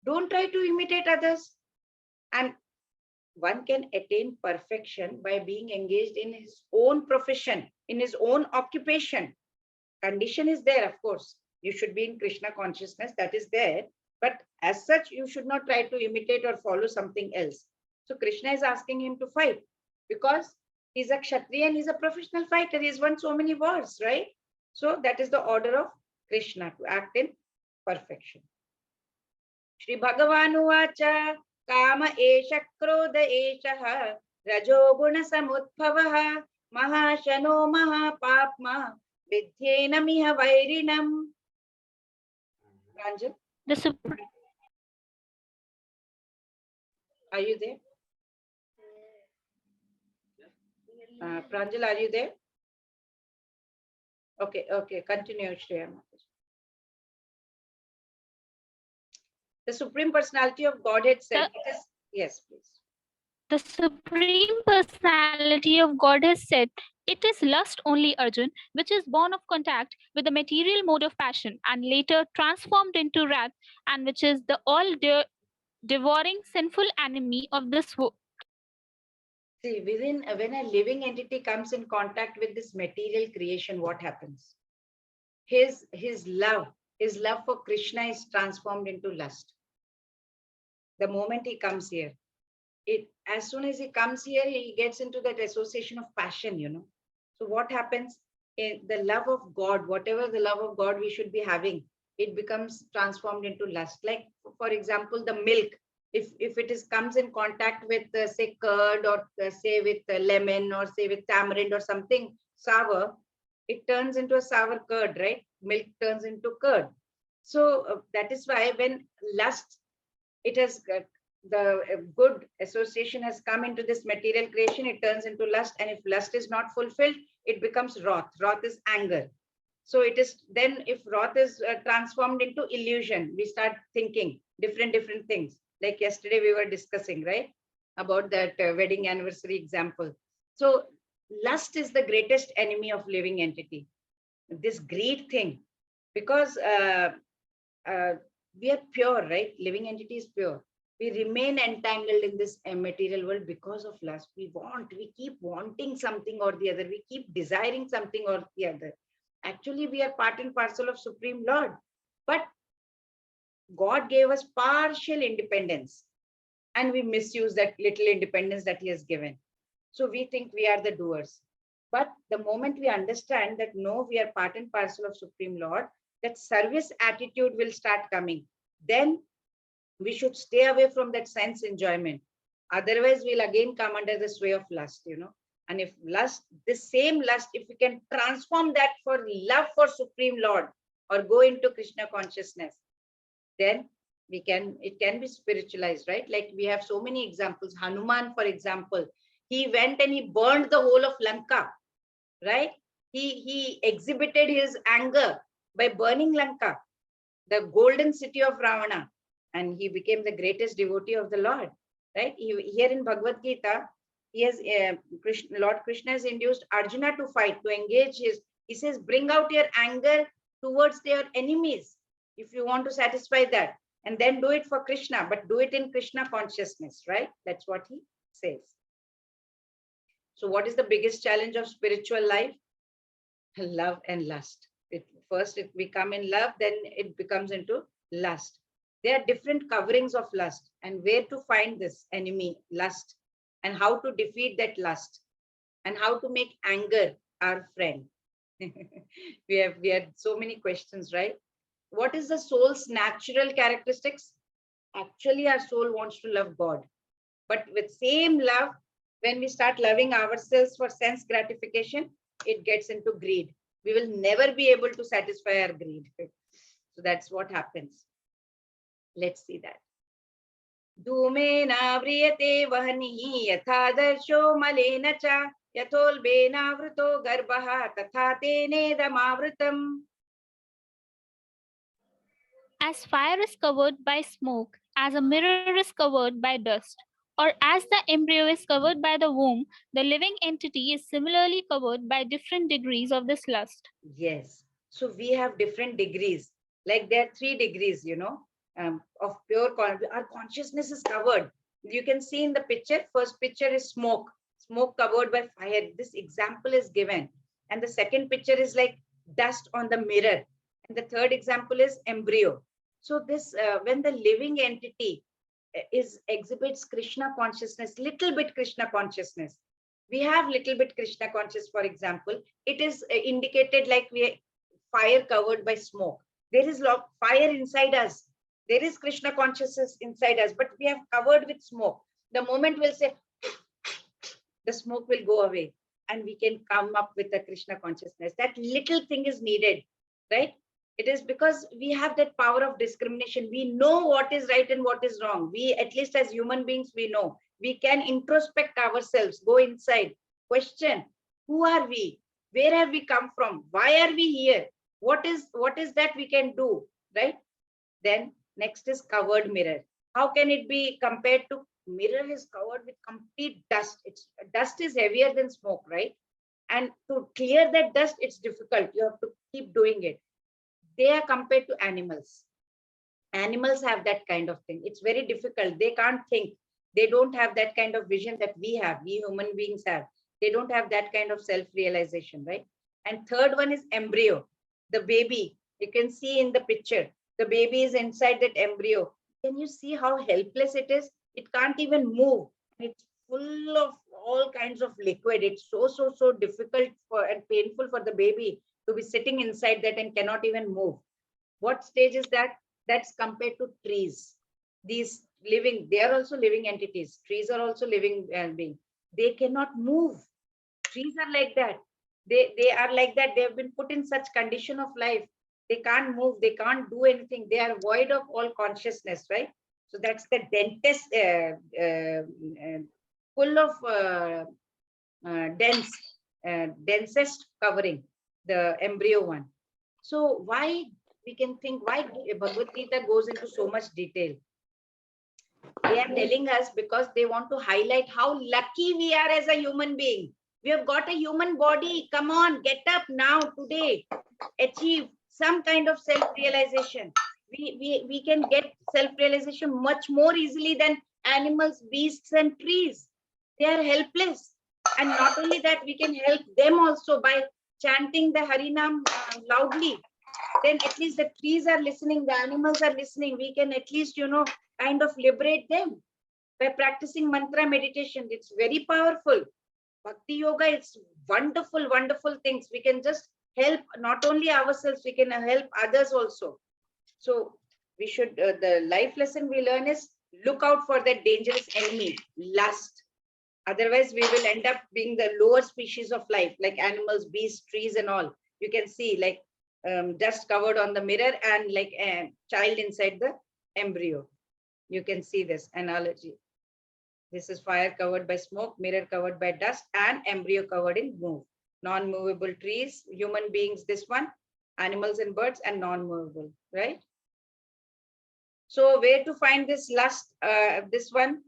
Don't try to imitate others. And one can attain perfection by being engaged in his own profession, in his own occupation. Condition is there, of course. You should be in Krishna consciousness, that is there. But as such, you should not try to imitate or follow something else. So Krishna is asking him to fight because he's a Kshatriya and he's a professional fighter. He's won so many wars, right? So that is the order of Krishna, to act in perfection. Shri Bhagavanu Vacha Kama Esha Krodha Esha Rajo Guna Samudbhavaha Mahashano Mahapapma Vidhyena Miha Vairinam. Ranjan? Are you there? Pranjal, are you there? Okay, continue, Shreya. The Supreme Personality of Godhead said, yes, please. The Supreme Personality of God has said, it is lust only, Arjun, which is born of contact with the material mode of passion and later transformed into wrath, and which is the all-devouring sinful enemy of this world. See, when a living entity comes in contact with this material creation, what happens? His love for Krishna is transformed into lust. The moment he comes here, as soon as he comes here, he gets into that association of passion, So what happens? The love of God, whatever the love of God we should be having, it becomes transformed into lust. Like, for example, the milk, if it comes in contact with, say, curd, or say with lemon, or say with tamarind or something sour, it turns into a sour curd, right? Milk turns into curd. So that is why when lust, it has the good association has come into this material creation, it turns into lust. And if lust is not fulfilled, it becomes wrath. Wrath is anger. So it is then, if wrath is transformed into illusion, we start thinking different things. Like yesterday we were discussing, right, about that wedding anniversary example. So lust is the greatest enemy of living entity. This greed thing, because we are pure, right? Living entity is pure. We remain entangled in this material world because of lust. We keep wanting something or the other. We keep desiring something or the other. Actually, we are part and parcel of Supreme Lord. But God gave us partial independence, and we misuse that little independence that He has given. So we think we are the doers. But the moment we understand that no, we are part and parcel of Supreme Lord, that service attitude will start coming. Then we should stay away from that sense enjoyment. Otherwise, we'll again come under the sway of lust, And if lust, the same lust, if we can transform that for love for Supreme Lord or go into Krishna consciousness, then it can be spiritualized, right? Like we have so many examples. Hanuman, for example, he went and he burned the whole of Lanka, right? He exhibited his anger by burning Lanka, the golden city of Ravana, and he became the greatest devotee of the Lord, right? Here in Bhagavad Gita, Lord Krishna has induced Arjuna to fight, to engage he says, bring out your anger towards their enemies if you want to satisfy that, and then do it for Krishna, but do it in Krishna consciousness, right? That's what he says. So what is the biggest challenge of spiritual life? Love and lust. First we come in love, then it becomes into lust. There are different coverings of lust, and where to find this enemy, lust, and how to defeat that lust, and how to make anger our friend. we had so many questions, right? What is the soul's natural characteristics? Actually, our soul wants to love God, but with same love, when we start loving ourselves for sense gratification, it gets into greed. We will never be able to satisfy our greed. So that's what happens. Let's see that. Dhumena vriyate vahanihi yatha darsho malena cha yatholbena vrito garbaha tatha tene damavritam. As fire is covered by smoke, as a mirror is covered by dust, or as the embryo is covered by the womb, the living entity is similarly covered by different degrees of this lust. Yes. So we have different degrees. Like there are 3 degrees, of pure our consciousness is covered. You can see in the picture, first picture is smoke covered by fire. This example is given. And the second picture is like dust on the mirror. And the third example is embryo. So this, when the living entity exhibits Krishna consciousness, little bit Krishna consciousness. We have little bit Krishna conscious, for example, it is indicated like fire covered by smoke. There is fire inside us. There is Krishna consciousness inside us, but we have covered with smoke. The moment we'll say, the smoke will go away and we can come up with the Krishna consciousness. That little thing is needed, right? It is because we have that power of discrimination. We know what is right and what is wrong. We, at least as human beings, we know. We can introspect ourselves, go inside, question, who are we? Where have we come from? Why are we here? What is that we can do, right? Then next is covered mirror. How can it be compared to mirror is covered with complete dust? Dust is heavier than smoke, right? And to clear that dust, it's difficult. You have to keep doing it. They are compared to animals. Animals have that kind of thing. It's very difficult. They can't think. They don't have that kind of vision that we have, we human beings have. They don't have that kind of self-realization, right? And third one is embryo, the baby. You can see in the picture, the baby is inside that embryo. Can you see how helpless it is? It can't even move. It's full of all kinds of liquid. It's so difficult and painful for the baby to be sitting inside that and cannot even move. What stage is that? That's compared to trees. These living, they are also living entities. Trees are also living beings. They cannot move. Trees are like that. They are like that. They have been put in such condition of life. They can't move. They can't do anything. They are void of all consciousness, right? So that's the full of densest covering, the embryo one. So why we can think why Bhagavad Gita goes into so much detail? They are telling us because they want to highlight how lucky we are as a human being. We have got a human body. Come on, get up now today. Achieve some kind of self-realization. We can get self-realization much more easily than animals, beasts, and trees. They are helpless. And not only that, we can help them also by chanting the Harinam loudly. Then at least the trees are listening, the animals are listening. We can at least, kind of liberate them by practicing mantra meditation. It's very powerful. Bhakti yoga, it's wonderful, wonderful things. We can just help not only ourselves, we can help others also. So we should, the life lesson we learn is look out for that dangerous enemy, lust. Otherwise, we will end up being the lower species of life, like animals, beasts, trees, and all. You can see like dust covered on the mirror and like a child inside the embryo. You can see this analogy. This is fire covered by smoke, mirror covered by dust, and embryo covered in non-movable trees, human beings, this one, animals and birds, and non-movable, right? So where to find this lust? This one,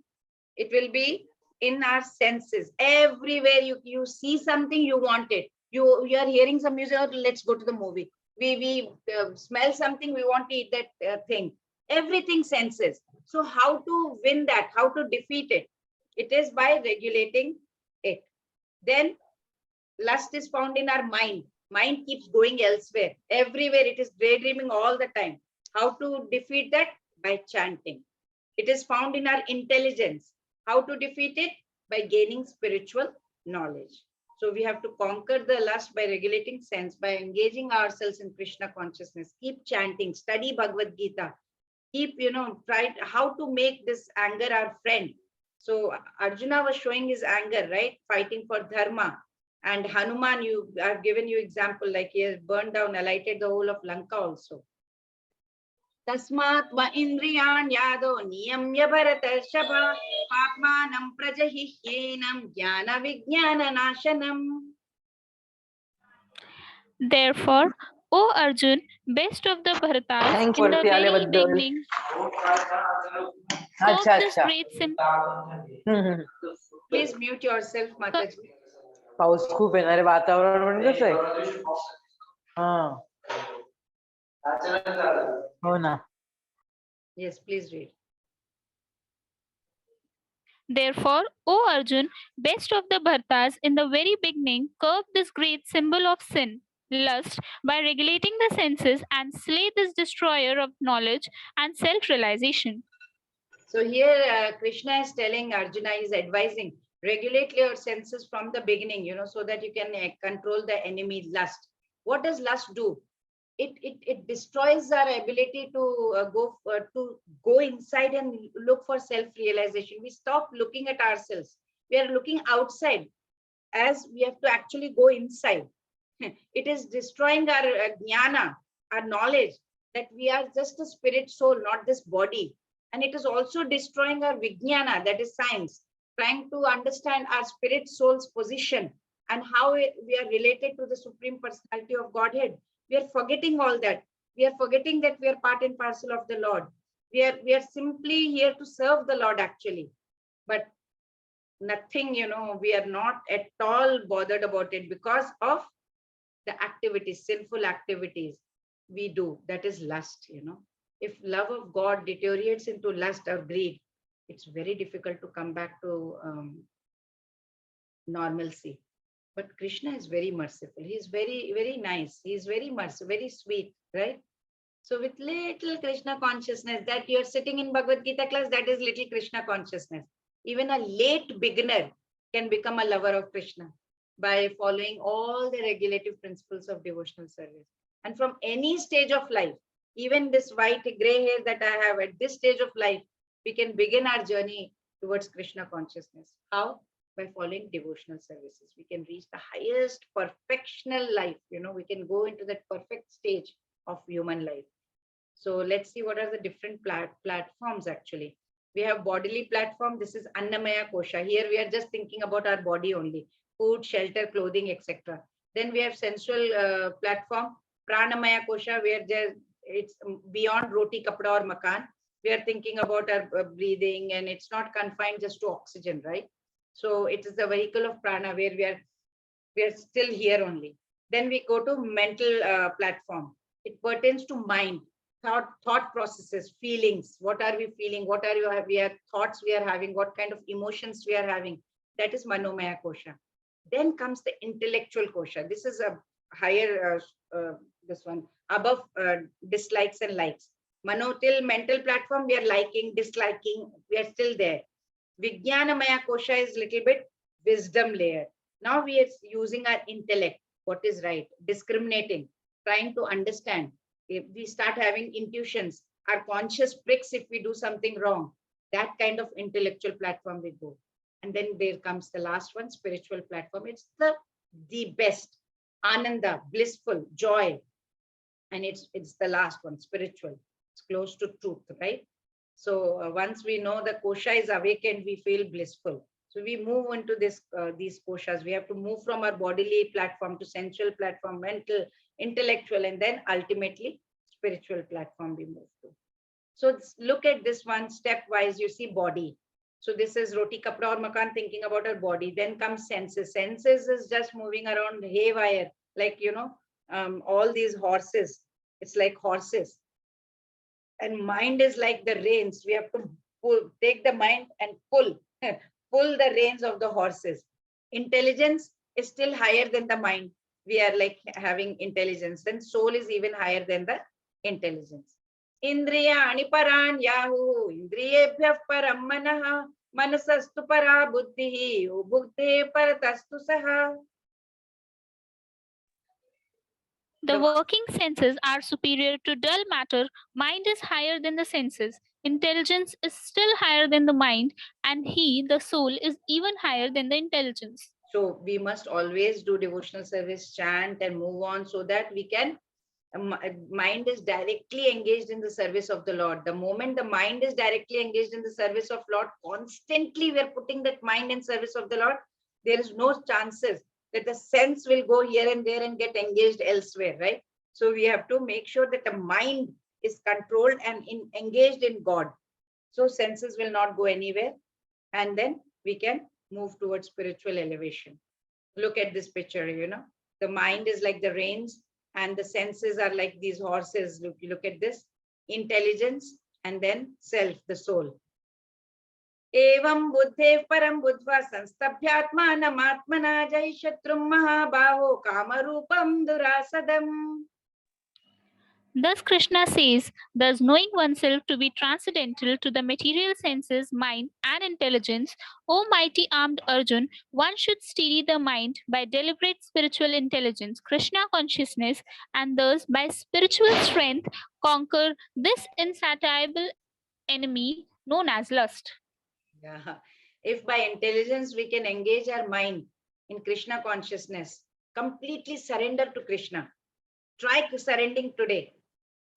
it will be in our senses. Everywhere you see something, you want it. You are hearing some music, oh, let's go to the movie. We smell something, we want to eat that thing. Everything senses. So how to win that? How to defeat it? It is by regulating it. Then lust is found in our mind. Mind keeps going elsewhere. Everywhere it is daydreaming all the time. How to defeat that? By chanting. It is found in our intelligence. How to defeat it? By gaining spiritual knowledge. So we have to conquer the lust by regulating sense, by engaging ourselves in Krishna consciousness. Keep chanting, study Bhagavad Gita. Keep, try how to make this anger our friend. So Arjuna was showing his anger, right? Fighting for dharma. And Hanuman, I've given you example, like he has burned down, alighted the whole of Lanka also. Tasmat va indriyan yado niyamya bharatarshava papmanam prajahihyenam jnana vijnana nashanam. Therefore, O Arjun, best of the Bharatas, in the very beginning, spoke this great Please mute yourself, Mataji. पाऊस खूप आहे ना रे, वातावरण पण कसं आहे. हा हो ना. Yes, please read. Therefore, O Arjun, best of the Bharatas, in the very beginning, curb this great symbol of sin, lust, by regulating the senses and slay this destroyer of knowledge and self-realization. So here Krishna is telling Arjuna, is advising, regulate your senses from the beginning, so that you can control the enemy lust. What does lust do? It destroys our ability to go inside and look for self-realization. We stop looking at ourselves. We are looking outside, as we have to actually go inside. It is destroying our jnana, our knowledge, that we are just a spirit soul, not this body. And it is also destroying our vijnana, that is science, trying to understand our spirit soul's position and how we are related to the Supreme Personality of Godhead. We are forgetting all that. We are forgetting that we are part and parcel of the Lord. We are simply here to serve the Lord actually. But nothing, we are not at all bothered about it because of the activities, sinful activities we do. That is lust, If love of God deteriorates into lust or greed, it's very difficult to come back to normalcy. But Krishna is very merciful. He's very, very nice. He's very merciful, very sweet, right? So with little Krishna consciousness, that you're sitting in Bhagavad Gita class, that is little Krishna consciousness. Even a late beginner can become a lover of Krishna by following all the regulative principles of devotional service. And from any stage of life, even this white gray hair that I have at this stage of life, we can begin our journey towards Krishna consciousness. How? By following devotional services. We can reach the highest perfectional life. We can go into that perfect stage of human life. So let's see what are the different platforms actually. We have bodily platform. This is Annamaya Kosha. Here we are just thinking about our body only. Food, shelter, clothing, etc. Then we have sensual platform, Pranamaya Kosha, where it's beyond roti, kapda or makan. We are thinking about our breathing, and it's not confined just to oxygen, right? So it is the vehicle of prana where we are still here only. Then we go to mental platform. It pertains to mind. thought processes, feelings. What are we feeling? What are we are thoughts we are having? What kind of emotions we are having? That is Manomaya Kosha. Then comes the intellectual kosha. This is a higher, this one, above dislikes and likes. Mano till mental platform, we are liking, disliking, we are still there. Vijnanamaya kosha is little bit wisdom layer. Now we are using our intellect, what is right, discriminating, trying to understand. If we start having intuitions, our conscious pricks if we do something wrong, that kind of intellectual platform we go. And then there comes the last one, spiritual platform. It's the best, ananda, blissful, joy. And it's the last one, spiritual. It's close to truth, right? So once we know the kosha is awakened, we feel blissful. So we move into this these koshas. We have to move from our bodily platform to sensual platform, mental, intellectual, and then ultimately spiritual platform we move to. So look at this one stepwise. You see body. So this is roti, kapda, or makan, thinking about our body. Then comes senses. Senses is just moving around haywire, like, all these horses. It's like horses. And mind is like the reins. We have to take the mind and pull the reins of the horses. Intelligence is still higher than the mind. We are like having intelligence. Then soul is even higher than the intelligence. Indriyani paran yahu, indriyebhyah param manah, manasastu para buddhihi, buddhe paratastu saha. The working senses are superior to dull matter. Mind is higher than the senses. Intelligence is still higher than the mind, and he, the soul, is even higher than the intelligence. So we must always do devotional service, chant, and move on so that we can. Mind is directly engaged in the service of the Lord. The moment the mind is directly engaged in the service of Lord, constantly we are putting that mind in service of the Lord. There is no chances that the sense will go here and there and get engaged elsewhere, right? So we have to make sure that the mind is controlled and engaged in God. So senses will not go anywhere. And then we can move towards spiritual elevation. Look at this picture, the mind is like the reins and the senses are like these horses. Look at this, intelligence and then self, the soul. Evam buddhe param buddhva sanstaphyatmanam atmana jai shatrum mahabaho kamarupam durasadam. Thus, Krishna says, thus knowing oneself to be transcendental to the material senses, mind, and intelligence, O mighty armed Arjun, one should steady the mind by deliberate spiritual intelligence, Krishna consciousness, and thus by spiritual strength conquer this insatiable enemy known as lust. Yeah. If by intelligence we can engage our mind in Krishna consciousness, completely surrender to Krishna. Try surrendering today.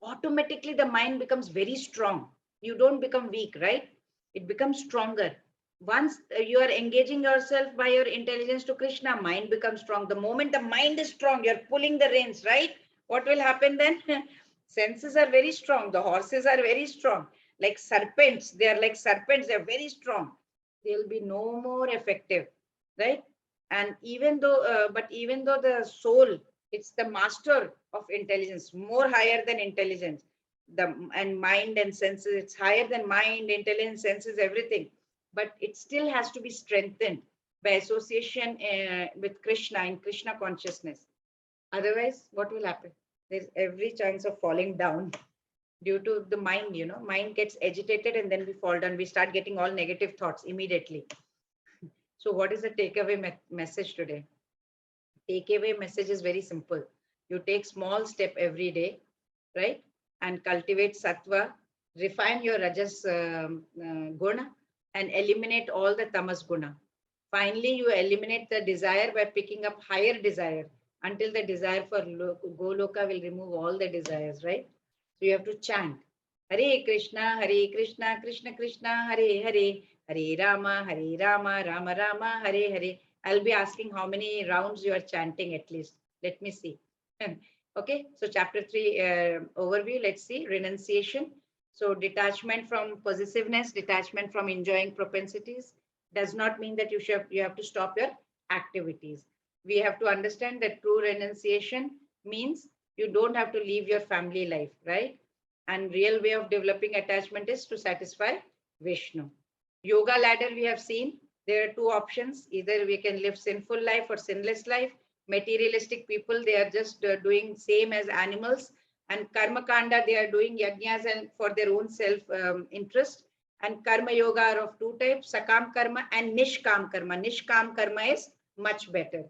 Automatically the mind becomes very strong. You don't become weak, right? It becomes stronger. Once you are engaging yourself by your intelligence to Krishna, mind becomes strong. The moment the mind is strong, you're pulling the reins, right? What will happen then? Senses are very strong. The horses are very strong. Like serpents, they are like serpents. They're very strong. They'll be no more effective, right? And even though, even though the soul, it's the master of intelligence, more higher than intelligence. And mind and senses, it's higher than mind, intelligence, senses, everything. But it still has to be strengthened by association with Krishna in Krishna consciousness. Otherwise, what will happen? There's every chance of falling down due to the mind, mind gets agitated and then we fall down. We start getting all negative thoughts immediately. So what is the takeaway message today? Takeaway message is very simple. You take small step every day, right? And cultivate sattva, refine your rajas guna, and eliminate all the tamas guna. Finally, you eliminate the desire by picking up higher desire until the desire for Goloka will remove all the desires, right? So you have to chant Hare Krishna, Krishna Krishna, Hare Hare, Hare Rama, Rama Rama, Hare Hare. I'll be asking how many rounds you are chanting at least. Let me see. Okay, so chapter 3 overview. Let's see, renunciation. So detachment from possessiveness, detachment from enjoying propensities does not mean that you have to stop your activities. We have to understand that true renunciation means you don't have to leave your family life, right? And real way of developing attachment is to satisfy Vishnu. Yoga ladder we have seen. There are two options. Either we can live sinful life or sinless life. Materialistic people, they are just doing same as animals. And karma kanda, they are doing yajnas and for their own self interest. And karma yoga are of two types, sakam karma and nishkam karma. Nishkam karma is much better.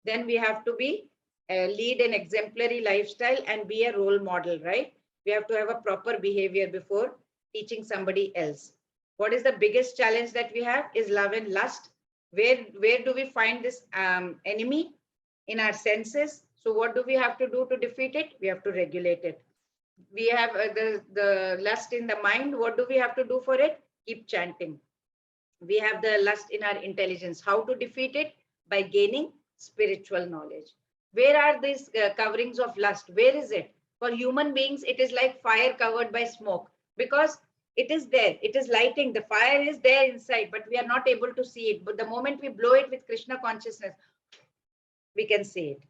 Then we have to be lead an exemplary lifestyle and be a role model, right? We have to have a proper behavior before teaching somebody else. What is the biggest challenge that we have is love and lust. Where do we find this enemy? In our senses. So what do we have to do to defeat it? We have to regulate it. We have the lust in the mind. What do we have to do for it? Keep chanting. We have the lust in our intelligence. How to defeat it? By gaining spiritual knowledge. Where are these coverings of lust? Where is it? For human beings, it is like fire covered by smoke, because it is there. It is lighting. The fire is there inside, but we are not able to see it. But the moment we blow it with Krishna consciousness, we can see it.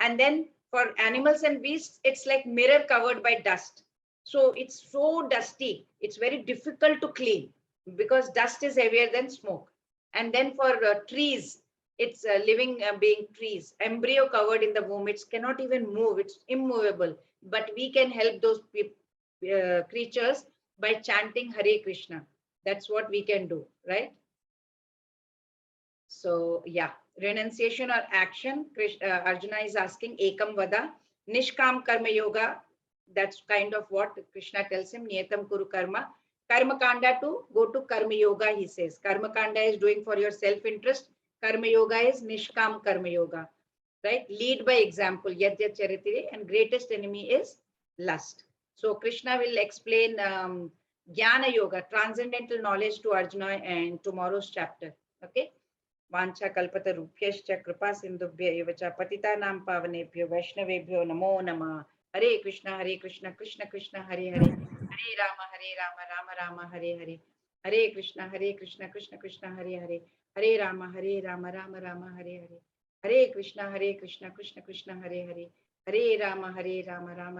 And then for animals and beasts, it's like mirror covered by dust. So it's so dusty. It's very difficult to clean because dust is heavier than smoke. And then for trees, it's living being trees, embryo covered in the womb. It cannot even move. It's immovable. But we can help those creatures by chanting Hare Krishna. That's what we can do, right? So yeah, renunciation or action. Arjuna is asking Ekam Vada, Nishkam Karma Yoga. That's kind of what Krishna tells him, Niyatam Kuru Karma. Karma Kanda to go to Karma Yoga, he says. Karma Kanda is doing for your self-interest. Karma Yoga is Nishkam Karma Yoga, right? Lead by example, Yat Yat Charitire, and greatest enemy is lust. So Krishna will explain Jnana Yoga, transcendental knowledge to Arjuna in tomorrow's chapter, okay? वाञ्छा कल्पतरुभ्यश्च कृपा सिन्धुभ्य एव च पतितानां पावनेभ्यो वैष्णवेभ्यो नमो नमः। हरे कृष्ण कृष्ण कृष्ण हरे हरे, हरे राम राम राम हरे हरे, हरे कृष्ण कृष्ण कृष्ण हरे हरे, हरे राम राम राम हरे हरे, हरे कृष्ण कृष्ण कृष्ण हरे हरे, हरे राम राम राम